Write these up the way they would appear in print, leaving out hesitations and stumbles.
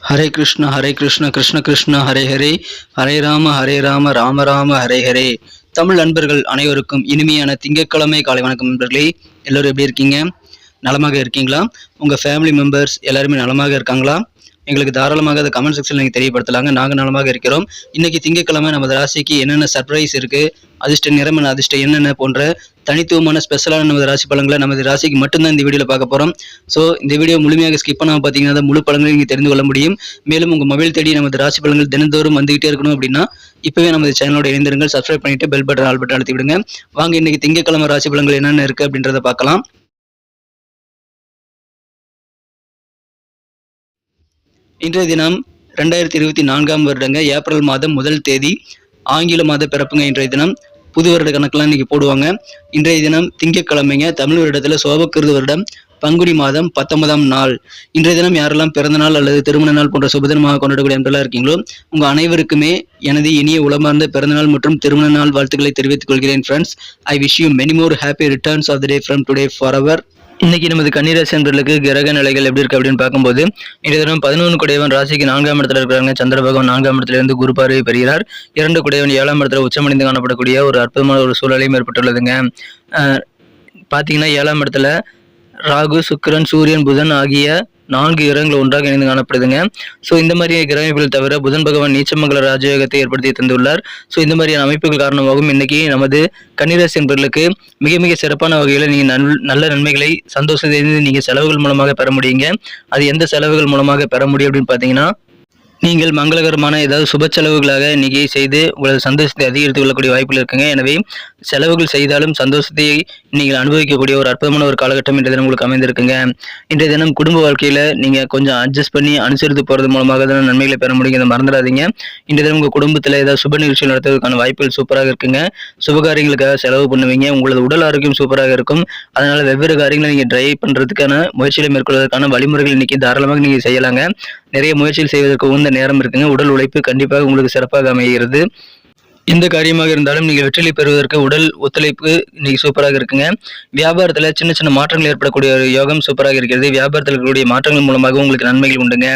ஹரே கிருஷ்ண கிருஷ்ண கிருஷ்ண ஹரே ஹரே, ஹரே ராம ராம ராம ஹரே ஹரே. தமிழ் நண்பர்கள் அனைவருக்கும் இனிமையான திங்கட்கிழமை காலை வணக்கம் நண்பர்களே. எல்லோரும் எப்படி இருக்கீங்க? நலமாக இருக்கீங்களா? உங்கள் ஃபேமிலி மெம்பர்ஸ் எல்லாருமே நலமாக இருக்காங்களா? எங்களுக்கு தாராளமாக அதை கமெண்ட் செக்ஷனில் நீங்கள் தெரியப்படுத்தலாங்க. நாங்கள் நலமாக இருக்கிறோம். இன்றைக்கி திங்கட்கிழமை நமது ராசிக்கு என்னென்ன சர்ப்ரைஸ் இருக்குது, அதிர்ஷ்ட நிறம் என்ன, அதிர்ஷ்டம் என்னென்ன போன்ற தனித்துவமான ஸ்பெஷலான நமது ராசி பலன்களை நமது ராசிக்கு மட்டும்தான் இந்த வீடியோவில் பார்க்க போகிறோம். ஸோ இந்த வீடியோ முழுமையாக ஸ்கிப் பண்ணாமல் பார்த்தீங்கன்னா முழு பலன்களை நீங்கள் தெரிந்து கொள்ள முடியும். மேலும் உங்கள் மொபைல் தேடி நமது ராசி பலன்கள் தினந்தோறும் வந்துகிட்டே இருக்கணும் அப்படின்னா இப்போவே நமது சேனலோட இணைந்திருங்கள். சப்ஸ்கிரைப் பண்ணிட்டு பெல் பட்டன் ஆல் பட்டன் அழுத்தி விடுங்க. வாங்க இன்னைக்கு திங்கட்கிழமை ராசி பலன்கள் என்னென்ன இருக்குது அப்படின்றத பார்க்கலாம். இன்றைய தினம் 2024 வருடங்க ஏப்ரல் மாதம் 1 தேதி, ஆங்கில மாத பிறப்புங்க. இன்றைய தினம் புது வருட கணக்கெல்லாம் இன்னைக்கு போடுவாங்க. இன்றைய தினம் திங்கட்கிழமைங்க. தமிழ் வருடத்தில் சோபக்கிருது வருடம் பங்குனி மாதம் 19ஆம் நாள். இன்றைய தினம் யாரெல்லாம் பிறந்த நாள் அல்லது திருமண நாள் போன்ற சுபதினமாக கொண்டாடக்கூடிய நண்பர்களாக இருக்கீங்களோ உங்கள் அனைவருக்குமே எனது இனிய உளமார்ந்த பிறந்தநாள் மற்றும் திருமண நாள் வாழ்த்துக்களை தெரிவித்துக் கொள்கிறேன். Friends, I wish you many more happy returns of the day from today forever. இன்னைக்கு நமது கன்னிராசி நண்பர்களுக்கு கிரக நிலைகள் எப்படி இருக்கு அப்படின்னு பார்க்கும்போது, இன்றைய தினம் 11 குடையவன் ராசிக்கு 4ஆம் இடத்துல இருக்கிறாங்க. சந்திர பகவான் 4ஆம் இடத்துல இருந்து குரு பார்வை பெறுகிறார். 2 குடையவன் 7ஆம் இடத்துல உச்சமடைந்து காணப்படக்கூடிய ஒரு அற்புதமான ஒரு சூழலையும் ஏற்பட்டுள்ளதுங்க. பார்த்தீங்கன்னா 7ஆம் இடத்துல ராகு, சுக்கிரன், சூரியன், புதன் ஆகிய 4 கிரகங்கள் ஒன்றாக இணைந்து காணப்படுதுங்க. ஸோ இந்த மாதிரி கிரகங்கள் தவிர புதன் பகவான் நீச்சமங்கல ராஜயோகத்தை ஏற்படுத்தி தந்துள்ளார். ஸோ இந்த மாதிரியான அமைப்புகள் காரணமாகவும் இன்னைக்கு நமது கன்னிராசி என்பவர்களுக்கு மிக மிக சிறப்பான வகையில் நீங்கள் நல்ல நன்மைகளை சந்தோஷத்தை நீங்கள் செலவுகள் மூலமாக பெற முடியுங்க. அது எந்த செலவுகள் மூலமாக பெற முடியும் அப்படின்னு பார்த்தீங்கன்னா, நீங்கள் மங்களகரமான ஏதாவது சுப செலவுகளாக இன்னைக்கு செய்து உங்களது சந்தோஷத்தை அதிகரித்துக் கொள்ளக்கூடிய வாய்ப்புகள் இருக்குங்க. எனவே செலவுகள் செய்தாலும் சந்தோஷத்தை நீங்கள் அனுபவிக்கக்கூடிய ஒரு அற்புதமான ஒரு காலகட்டம் இன்றைய தினம் உங்களுக்கு அமைந்திருக்குங்க. இன்றைய தினம் குடும்ப வாழ்க்கையில நீங்க கொஞ்சம் அட்ஜஸ்ட் பண்ணி அனுசரித்து போறது மூலமாக தான் நன்மைகளை பெற முடியும். இதை மறந்துடாதீங்க. இன்றைய தினம் உங்க குடும்பத்தில் ஏதாவது சுப நிகழ்ச்சிகள் நடத்துவதற்கான வாய்ப்புகள் சூப்பராக இருக்குங்க. சுபகாரியங்களுக்காக செலவு பண்ணுவீங்க. உங்களது உடல் ஆரோக்கியம் சூப்பராக இருக்கும். அதனால வெவ்வேறு காரியங்களை நீங்க ட்ரை பண்றதுக்கான முயற்சிகளை மேற்கொள்வதற்கான வழிமுறைகள் இன்னைக்கு தாராளமாக நீங்க செய்யலாங்க. நிறைய முயற்சிகள் செய்வதற்கு உகந்த நேரம் இருக்குங்க. உடல் உழைப்பு கண்டிப்பாக உங்களுக்கு சிறப்பாக அமைகிறது. எந்த காரியமாக இருந்தாலும் நீங்கள் வெற்றிலை பெறுவதற்கு உடல் ஒத்துழைப்பு இன்னைக்கு சூப்பராக இருக்குங்க. வியாபாரத்தில் சின்ன சின்ன மாற்றங்கள் ஏற்படக்கூடிய ஒரு யோகம் சூப்பராக இருக்கிறது. வியாபாரத்தில் இருக்கக்கூடிய மாற்றங்கள் மூலமாக உங்களுக்கு நன்மைகள் உண்டுங்க.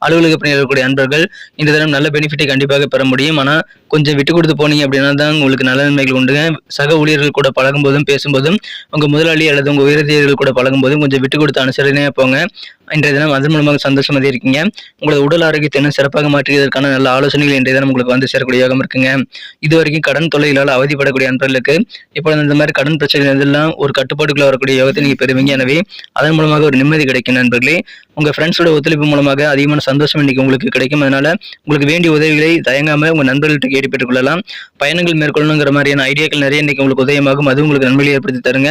அலுவலக பணியில் இருக்கக்கூடிய அன்பர்கள் இந்த தினம் நல்ல பெனிஃபிட்டை கண்டிப்பாக பெற முடியும். ஆனால் கொஞ்சம் விட்டு கொடுத்து போனீங்க அப்படின்னா தான் உங்களுக்கு நல்ல நன்மைகள் உண்டுங்க. சக ஊழியர்கள் கூட பழகும் போதும் பேசும்போதும் உங்கள் முதலாளி அல்லது உங்கள் உயரதிகாரிகள் கூட பழகும் போதும் கொஞ்சம் விட்டு கொடுத்து அனுசரணையாக போங்க. இன்றைய தினம் அதன் மூலமாக சந்தோஷமாக இருக்கீங்க. உங்களது உடல் ஆரோக்கியத்தை இன்னும் சிறப்பாக மாற்றுவதற்கான நல்ல ஆலோசனைகள் இன்றைய தினம் உங்களுக்கு வந்து சேரக்கூடிய யோகம் இருக்குங்க. இதுவரைக்கும் கடன் தொல்லைகளால் அவதிப்படக்கூடிய நண்பர்களுக்கு இப்பொழுது இந்த மாதிரி கடன் பிரச்சனைகள் எல்லாம் ஒரு கட்டுப்பாட்டுக்குள்ள வரக்கூடிய யோகத்தை நீங்க பெறுவீங்க. எனவே அதன் மூலமாக ஒரு நிம்மதி கிடைக்கும் நண்பர்களே. உங்க ஃப்ரெண்ட்ஸோட ஒத்துழைப்பு மூலமாக அதிகமான சந்தோஷம் இன்னைக்கு உங்களுக்கு கிடைக்கும். அதனால உங்களுக்கு வேண்டிய உதவிகளை தயங்காம உங்க நண்பர்கள்ட்ட கேட்டு பெற்றுக் கொள்ளலாம். பயணங்கள் மேற்கொள்ளணுங்கிற மாதிரியான ஐடியாக்கள் நிறைய இன்னைக்கு உங்களுக்கு உதயமாகும். அது உங்களுக்கு நன்மையை ஏற்படுத்தி தருங்க.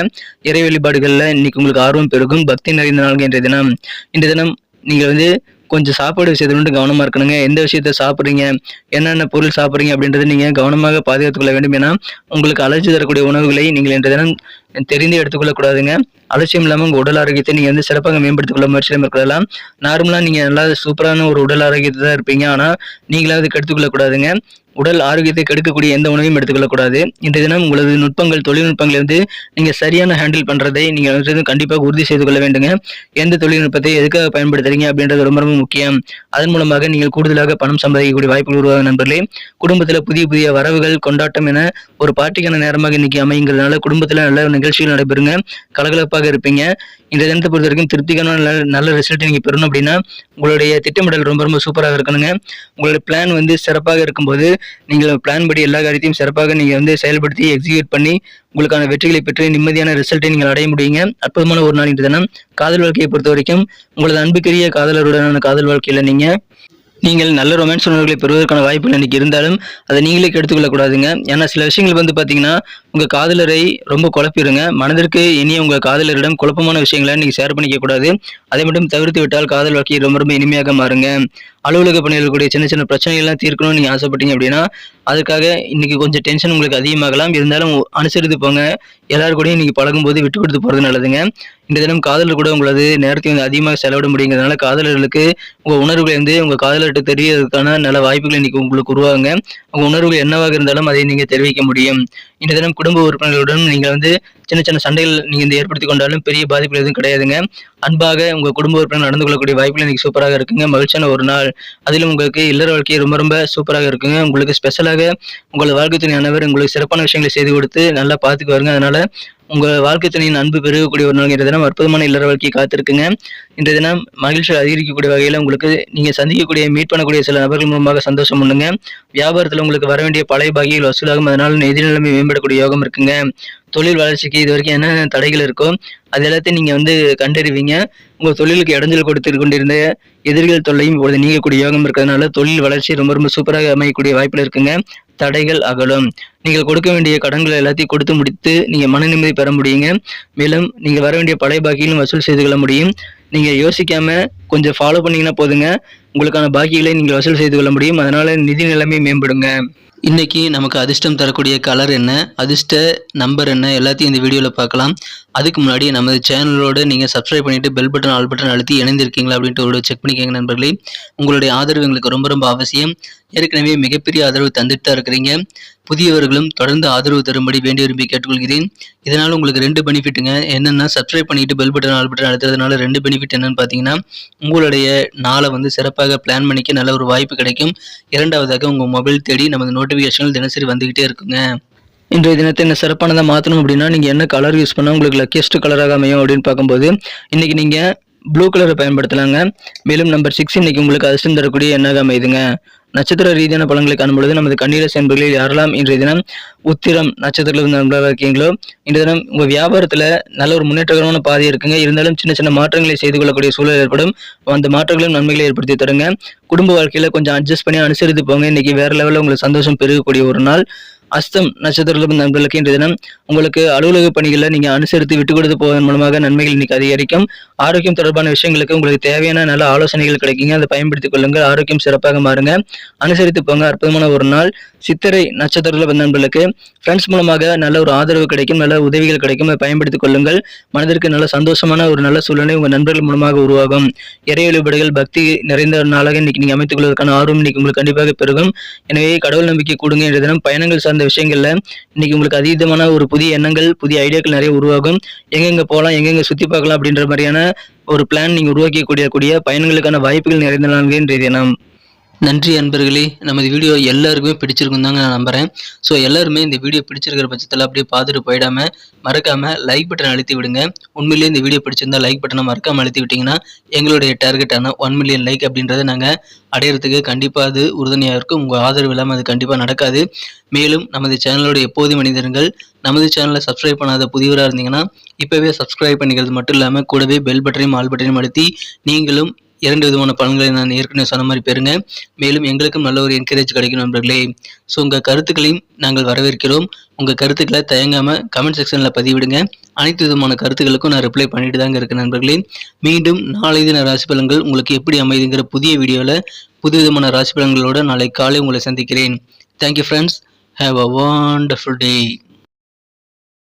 இறை வழிபாடுகள்ல இன்னைக்கு உங்களுக்கு ஆர்வம் பெருகும். பக்தி நிறைந்த நாள்கள் இன்றைய தினம் நீங்க கொஞ்சம் சாப்பாடு விஷயத்துல மட்டும் கவனமா இருக்கணுங்க. எந்த விஷயத்த சாப்பிட்றீங்க, என்னென்ன பொருள் சாப்பிட்றீங்க அப்படின்றத நீங்க கவனமாக பாதுகாத்துக் கொள்ள வேண்டும். ஏன்னா உங்களுக்கு அலர்ஜி தரக்கூடிய உணவுகளை நீங்கள் இன்றைய தினம் தெரிந்து எடுத்துக்கொள்ளக்கூடாதுங்க. அலட்சியம் இல்லாமல் உங்கள் உடல் ஆரோக்கியத்தை நீங்கள் சிறப்பாக மேம்படுத்திக் கொள்ள முயற்சியை மேற்கொள்ளலாம். நார்மலாக நீங்கள் நல்லா சூப்பரான ஒரு உடல் ஆரோக்கியத்தை தான் இருப்பீங்க. ஆனால் நீங்களாவது கெடுத்துக்கொள்ளக்கூடாதுங்க. உடல் ஆரோக்கியத்தை கெடுக்கக்கூடிய எந்த உணவையும் எடுத்துக்கொள்ளக்கூடாது. இன்றைய தினம் உங்களது நுட்பங்கள், தொழில்நுட்பங்களை நீங்கள் சரியான ஹேண்டில் பண்ணுறதை நீங்கள் கண்டிப்பாக உறுதி செய்து கொள்ள வேண்டுங்க. எந்த தொழில்நுட்பத்தை எதுக்காக பயன்படுத்துறீங்க அப்படின்றது ரொம்ப ரொம்ப முக்கியம். அதன் மூலமாக நீங்கள் கூடுதலாக பணம் சம்பாதிக்கக்கூடிய வாய்ப்புகள் உருவாகும் நண்பர்களே. குடும்பத்தில் புதிய புதிய வரவுகள், கொண்டாட்டம் என ஒரு பார்ட்டிக்கான நேரமாக இன்னைக்கு அமைங்கிறதுனால குடும்பத்தில் நல்ல நிகழ்ச்சிகள் நடைபெறுங்க. கலகலப்பாக இருப்பீங்க. இந்த தினத்தை பொறுத்த வரைக்கும் திருப்திக்கான நல்ல ரிசல்ட் நீங்க பெறணும் அப்படின்னா உங்களுடைய திட்டமிடல் ரொம்ப ரொம்ப சூப்பராக இருக்கணுங்க. உங்களுடைய பிளான் சிறப்பாக இருக்கும்போது நீங்கள் பிளான் படி எல்லா காரியத்தையும் சிறப்பாக நீங்க செயல்படுத்தி எக்ஸிக்யூட் பண்ணி உங்களுக்கான வெற்றிகளை பெற்று நிம்மதியான ரிசல்ட்டை நீங்கள் அடைய முடியுங்க. அற்புதமான ஒரு நாள் இன்று தினம். காதல் வாழ்க்கையை பொறுத்த வரைக்கும் உங்களது அன்புக்குரிய காதலருடனான காதல் வாழ்க்கையில நீங்கள் நல்ல ரொமான்ஸ் உணர்வுகளை பெறுவதற்கான வாய்ப்புகள் இன்னைக்கு இருந்தாலும் அதை நீங்களே கெடுத்துக்கொள்ளக்கூடாதுங்க. ஏன்னா சில விஷயங்கள் பார்த்தீங்கன்னா உங்கள் காதலரை ரொம்ப குழப்பிடுங்க. மனதிற்கு இனி உங்கள் காதலரிடம் குழப்பமான விஷயங்களை நீங்கள் ஷேர் பண்ணிக்க கூடாது. அதை மட்டும் தவிர்த்து விட்டால் காதல் வாழ்க்கை ரொம்ப ரொம்ப இனிமையாக மாறுங்க. அலுவலக பணியில் கூடிய சின்ன சின்ன பிரச்சனைகள்லாம் தீர்க்கணும்னு நீங்கள் ஆசைப்பட்டீங்க அப்படின்னா அதுக்காக இன்னைக்கு கொஞ்சம் டென்ஷன் உங்களுக்கு அதிகமாகலாம். இருந்தாலும் அனுசரித்து போங்க. எல்லாரும் கூடயும் இன்னைக்கு பழகும்போது விட்டு கொடுத்து போகிறது நல்லதுங்க. இந்த தினம் காதலர் கூட உங்களது நேரத்தை அதிகமாக செலவிட முடியுங்கிறதுனால காதலர்களுக்கு உங்கள் உணர்வுகளை உங்கள் காதலர்கிட்ட தெரியறதுக்கான நல்ல வாய்ப்புகள் இன்னைக்கு உங்களுக்கு உருவாகுங்க. உங்கள் உணர்வுகள் என்னவாக இருந்தாலும் அதை நீங்கள் தெரிவிக்க முடியும். இந்த தினம் குடும்ப உறுப்பினர்களுடன் நீங்கள் சின்ன சின்ன சண்டைகள் நீங்கள் இந்த ஏற்படுத்தி கொண்டாலும் பெரிய பாதிப்புகள் எதுவும் கிடையாதுங்க. அன்பாக உங்கள் குடும்ப உறுப்பினர் நடந்து கொள்ளக்கூடிய வாய்ப்புகள் இன்னைக்கு சூப்பராக இருக்குங்க. மகிழ்ச்சியான ஒரு நாள். அதிலும் உங்களுக்கு இல்லற வாழ்க்கை ரொம்ப ரொம்ப சூப்பராக இருக்குங்க. உங்களுக்கு ஸ்பெஷலாக உங்கள் வாழ்க்கை துணையானவர் உங்களுக்கு சிறப்பான விஷயங்களை செய்து கொடுத்து நல்லா பார்த்துக்குவாருங்க. அதனால உங்க வாழ்க்கை துணையின் அன்பு பெருகக்கூடிய ஒரு நாள் இன்றைய தினம் அற்புதமான இல்லற வாழ்க்கை காத்திருக்குங்க. இன்றைய தினம் மகிழ்ச்சி அதிகரிக்கக்கூடிய வகையில் உங்களுக்கு நீங்க சந்திக்கக்கூடிய மீட் பண்ணக்கூடிய சில நபர்கள் மூலமாக சந்தோஷம் பண்ணுங்க. வியாபாரத்தில் உங்களுக்கு வர வேண்டிய பழைய பாகிகள் வசூலாகும். அதனால நிதி நிலைமை மேம்படக்கூடிய யோகம் இருக்குங்க. தொழில் வளர்ச்சிக்கு இது வரைக்கும் என்னென்ன தடைகள் இருக்கோ அது எல்லாத்தையும் நீங்க கண்டறிவீங்க. உங்க தொழிலுக்கு இடைஞ்சல் கொடுத்து கொண்டிருந்த எதிரிகள் தொல்லையும் இப்பொழுது நீங்கக்கூடிய யோகம் இருக்கிறதுனால தொழில் வளர்ச்சி ரொம்ப ரொம்ப சூப்பராக அமையக்கூடிய வாய்ப்புகள் இருக்குங்க. தடைகள் அகலும். நீங்கள் கொடுக்க வேண்டிய கடன்களை எல்லாத்தையும் கொடுத்து முடித்து நீங்க மன நிம்மதி பெற முடியுங்க. மேலும் நீங்க வர வேண்டிய பழைய பாக்கியிலும் வசூல் செய்து கொள்ள முடியும். நீங்க யோசிக்காம கொஞ்சம் ஃபாலோ பண்ணீங்கன்னா போதுங்க, உங்களுக்கான பாக்கிகளை நீங்கள் வசூல் செய்து கொள்ள முடியும். அதனால நிதி நிலைமை மேம்படுங்க. இன்னைக்கு நமக்கு அதிர்ஷ்டம் தரக்கூடிய கலர் என்ன, அதிர்ஷ்ட நம்பர் என்ன, எல்லாத்தையும் இந்த வீடியோவில் பார்க்கலாம். அதுக்கு முன்னாடி நமது சேனலோட நீங்கள் சப்ஸ்கிரைப் பண்ணிட்டு பெல் பட்டன் ஆல் பட்டன் அழுத்தி இணைந்திருக்கீங்களா அப்படின்ட்டு ஒரு செக் பண்ணிக்கோங்க நண்பர்களே. உங்களுடைய ஆதரவு எங்களுக்கு ரொம்ப ரொம்ப அவசியம். ஏற்கனவே மிகப்பெரிய ஆதரவு தந்துட்டு தான் இருக்கிறீங்க. புதியவர்களும் தொடர்ந்து ஆதரவு தரும்படி வேண்டி விரும்பி கேட்டுக்கொள்கிறேன். இதனால் உங்களுக்கு 2 பெனிஃபிட்டுங்க. என்னென்னா சப்ஸ்கிரைப் பண்ணிட்டு பெல் பட்டன் ஆல் பட்டன் அழுத்துறதுனால 2 பெனிஃபிட் என்னன்னு பார்த்தீங்கன்னா, உங்களுடைய நாளை சிறப்பாக பிளான் பண்ணிக்க நல்ல ஒரு வாய்ப்பு கிடைக்கும். இரண்டாவதாக உங்கள் மொபைல் தேடி நமது நோட்டிஃபிகேஷன்கள் தினசரி வந்துகிட்டே இருக்குங்க. இன்றைய தினத்தை என்ன சிறப்பானதாக மாற்றணும் அப்படின்னா, நீங்கள் என்ன கலர் யூஸ் பண்ணால் உங்களுக்கு லக்கியஸ்ட் கலராக அமையும் அப்படின்னு பார்க்கும்போது, இன்னைக்கு நீங்கள் ப்ளூ கலரை பயன்படுத்தலாங்க. மேலும் நம்பர் 6 இன்னைக்கு உங்களுக்கு அதிர்ஷ்டம் தரக்கூடிய எண்ணாக அமையுதுங்க. நட்சத்திர ரீதியான பலன்களை காணும்பொழுது நமது கண்ணீரஸ் என்பர்களில் யாரெல்லாம் இன்றைய தினம் உத்திரம் நட்சத்திரத்தில் நண்பர்களாக இருக்கீங்களோ, இன்றைய தினம் உங்கள் வியாபாரத்தில் நல்ல ஒரு முன்னேற்றகரமான பாதை இருக்குங்க. இருந்தாலும் சின்ன சின்ன மாற்றங்களை செய்து கொள்ளக்கூடிய சூழல் ஏற்படும். அந்த மாற்றங்களும் நன்மைகளை ஏற்படுத்தி தருங்க. குடும்ப வாழ்க்கையில் கொஞ்சம் அட்ஜஸ்ட் பண்ணி அனுசரித்து போங்க. இன்னைக்கு வேற லெவலில் உங்களுக்கு சந்தோஷம் பெருகக்கூடிய ஒரு நாள். அஸ்தம் நட்சத்திரத்தில் நண்பர்களுக்கு இன்றைய தினம் உங்களுக்கு அலுவலக பணிகளை நீங்க அனுசரித்து விட்டு கொடுத்து போவதன் மூலமாக நன்மைகள் இன்னைக்கு அதிகரிக்கும். ஆரோக்கியம் தொடர்பான விஷயங்களுக்கு உங்களுக்கு தேவையான நல்ல ஆலோசனைகள் கிடைக்குங்க. அதை பயன்படுத்திக் கொள்ளுங்கள். ஆரோக்கியம் சிறப்பாக மாறுங்க. அனுசரித்து போங்க. அற்புதமான ஒரு நாள். சித்திரை நட்சத்திரத்தில் நண்பர்களுக்கு ஃப்ரெண்ட்ஸ் மூலமாக நல்ல ஒரு ஆதரவு கிடைக்கும், நல்ல உதவிகள் கிடைக்கும். அதை பயன்படுத்திக் கொள்ளுங்கள். மனதிற்கு நல்ல சந்தோஷமான ஒரு நல்ல சூழ்நிலை உங்கள் நண்பர்கள் மூலமாக உருவாகும். இறை வழிபாடுகள் பக்தி நிறைந்த ஒரு நாளாக இன்னைக்கு நீங்க அமைத்துக் கொள்வதற்கான ஆர்வம் இன்னைக்கு உங்களுக்கு கண்டிப்பாக பெருகும். எனவே கடவுள் நம்பிக்கை கூடுங்க. இன்றைய தினம் பயணங்கள் சார்ந்த விஷயங்கள்ல இன்னைக்கு உங்களுக்கு அதீதமான ஒரு புதிய எண்ணங்கள், புதிய ஐடியாக்கள் நிறைய உருவாகும். எங்கெங்க போகலாம், எங்கெங்க சுத்தி பார்க்கலாம் அப்படின்ற மாதிரியான ஒரு பிளான் நீங்க உருவாக்கக்கூடிய பயணங்களுக்கான வாய்ப்புகள் நிறைந்த நாள்கள் இன்றைய தினம். நன்றி அன்பர்களே. நமது வீடியோ எல்லாருக்குமே பிடிச்சிருக்கும் தாங்க நான் நம்புறேன். ஸோ எல்லாருமே இந்த வீடியோ பிடிச்சிருக்கிற பட்சத்தில் அப்படியே பார்த்துட்டு போயிடாம மறக்காம லைக் பட்டன் அழுத்தி விடுங்க. உண்மையிலேயே இந்த வீடியோ பிடிச்சிருந்தா லைக் பட்டனை மறக்காம அழுத்தி விட்டீங்கன்னா எங்களுடைய டார்கெட்டான 1 மில்லியன் லைக் அப்படின்றத நாங்கள் அடையிறதுக்கு கண்டிப்பாக அது உறுதுணையாக இருக்கும். உங்கள் ஆதரவு இல்லாமல் அது கண்டிப்பாக நடக்காது. மேலும் நமது சேனலோட எப்போதும் மனிதர்கள் நமது சேனலை சப்ஸ்கிரைப் பண்ணாத புதியவராக இருந்தீங்கன்னா இப்போவே சப்ஸ்கிரைப் பண்ணிக்கிறது மட்டும் இல்லாமல் கூடவே பெல் பட்டனையும் ஆல் பட்டனையும் அழுத்தி நீங்களும் 2 விதமான பலன்களை நான் ஏற்கனவே சொன்ன மாதிரி பெறுங்க. மேலும் எங்களுக்கும் நல்ல ஒரு என்கரேஜ் கிடைக்கும் நண்பர்களே. ஸோ உங்கள் கருத்துக்களையும் நாங்கள் வரவேற்கிறோம். உங்கள் கருத்துக்களை தயங்காமல் கமெண்ட் செக்ஷனில் பதிவிடுங்க. அனைத்து விதமான கருத்துக்களுக்கும் நான் ரிப்ளை பண்ணிட்டு தாங்க இருக்கேன் நண்பர்களே. மீண்டும் நாளை தின ராசி பலன்கள் உங்களுக்கு எப்படி அமைதுங்கிற புதிய வீடியோவில் புது விதமான ராசி பலன்களோடு நாளை காலை உங்களை சந்திக்கிறேன். Thank you friends. Have a wonderful day.